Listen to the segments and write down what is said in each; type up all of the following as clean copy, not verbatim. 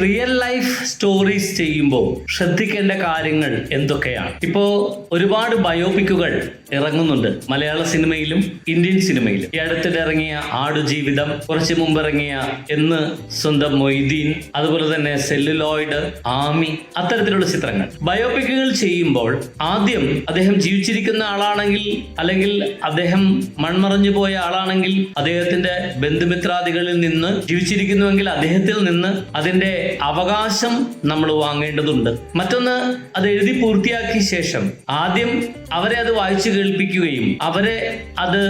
Real life stories ചെയ്യുമ്പോൾ ശ്രദ്ധിക്കേണ്ട കാര്യങ്ങൾ എന്തൊക്കെയാണ്? ഇപ്പോ ഒരുപാട് ബയോപിക്കുകൾ ഇറങ്ങുന്നുണ്ട് മലയാള സിനിമയിലും ഇന്ത്യൻ സിനിമയിലും. ഈ അടുത്തിടെ ഇറങ്ങിയ ആടുജീവിതം, കുറച്ച് മുമ്പ് ഇറങ്ങിയ എന്ന് സ്വന്തം മൊയ്തീൻ, അതുപോലെ തന്നെ സെല്ലുലോയിഡ്, ആമി, അത്തരത്തിലുള്ള ചിത്രങ്ങൾ. ബയോപിക്കുകൾ ചെയ്യുമ്പോൾ ആദ്യം അദ്ദേഹം ജീവിച്ചിരിക്കുന്ന ആളാണെങ്കിൽ, അല്ലെങ്കിൽ അദ്ദേഹം മൺമറഞ്ഞു പോയ ആളാണെങ്കിൽ അദ്ദേഹത്തിന്റെ ബന്ധുമിത്രാദികളിൽ നിന്ന്, ജീവിച്ചിരിക്കുന്നുവെങ്കിൽ അദ്ദേഹത്തിൽ നിന്ന് അതിന്റെ അവകാശം നമ്മൾ വാങ്ങേണ്ടതുണ്ട്. മറ്റൊന്ന്, അത് എഴുതി പൂർത്തിയാക്കിയ ശേഷം ആദ്യം അവരെ അത് വായിച്ചു കേൾപ്പിക്കുകയും അവരെ അത്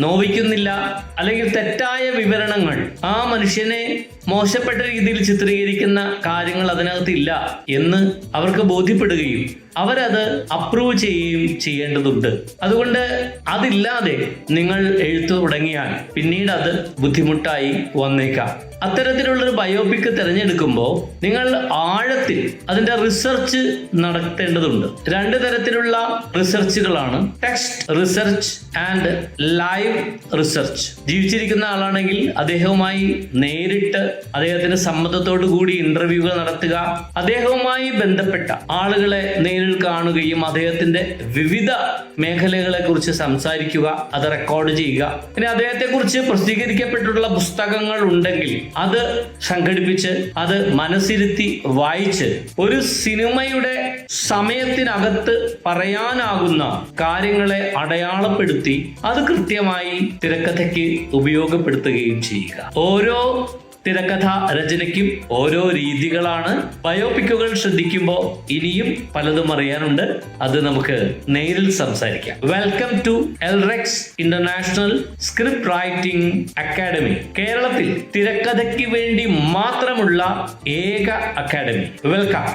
നോവിക്കുന്നില്ല അല്ലെങ്കിൽ തെറ്റായ വിവരണങ്ങൾ, ആ മനുഷ്യനെ മോശപ്പെട്ട രീതിയിൽ ചിത്രീകരിക്കുന്ന കാര്യങ്ങൾ അതിനകത്തില്ല എന്ന് അവർക്ക് ബോധ്യപ്പെടുകയും അവരത് അപ്രൂവ് ചെയ്യുകയും ചെയ്യേണ്ടതുണ്ട്. അതുകൊണ്ട് അതില്ലാതെ നിങ്ങൾ എഴുത്തു തുടങ്ങിയാൽ പിന്നീട് അത് ബുദ്ധിമുട്ടായി വന്നേക്കാം. അത്തരത്തിലുള്ളൊരു ബയോപിക് തിരഞ്ഞെടുക്കുമ്പോൾ നിങ്ങൾ ആഴത്തിൽ അതിന്റെ റിസർച്ച് നടത്തേണ്ടതുണ്ട്. രണ്ട് തരത്തിലുള്ള റിസർച്ചുകളാണ്: text research and live research. ജീവിച്ചിരിക്കുന്ന ആളാണെങ്കിൽ അദ്ദേഹവുമായി നേരിട്ട് അദ്ദേഹത്തിന്റെ സമ്മതത്തോടു കൂടി ഇന്റർവ്യൂകൾ നടത്തുക, അദ്ദേഹവുമായി ബന്ധപ്പെട്ട ആളുകളെ നേരിൽ കാണുകയും അദ്ദേഹത്തിന്റെ വിവിധ മേഖലകളെ കുറിച്ച് സംസാരിക്കുക, അത് റെക്കോർഡ് ചെയ്യുക. ഇനി അദ്ദേഹത്തെ കുറിച്ച് പ്രസിദ്ധീകരിക്കപ്പെട്ടിട്ടുള്ള പുസ്തകങ്ങൾ ഉണ്ടെങ്കിൽ അത് സംഘടിപ്പിച്ച് അത് മനസ്സിരുത്തി വായിച്ച് ഒരു സിനിമയുടെ സമയത്തിനകത്ത് പറയാനാകുന്ന കാര്യങ്ങളെ അടയാളപ്പെടുത്തി അത് കൃത്യമായി തിരക്കഥയ്ക്ക് ഉപയോഗപ്പെടുത്തുകയും ചെയ്യുക. ഓരോ തിരക്കഥ രചനയ്ക്കും ഓരോ രീതികളാണ്. ബയോപിക്കുകൾ ശ്രദ്ധിക്കുമ്പോൾ ഇനിയും പലതും അറിയാനുണ്ട്. അത് നമുക്ക് നേരിൽ സംസാരിക്കാം. Welcome to Elrex international script writing academy. കേരളത്തിൽ തിരക്കഥയ്ക്ക് വേണ്ടി മാത്രമുള്ള ഏക അക്കാഡമി. വെൽക്കം.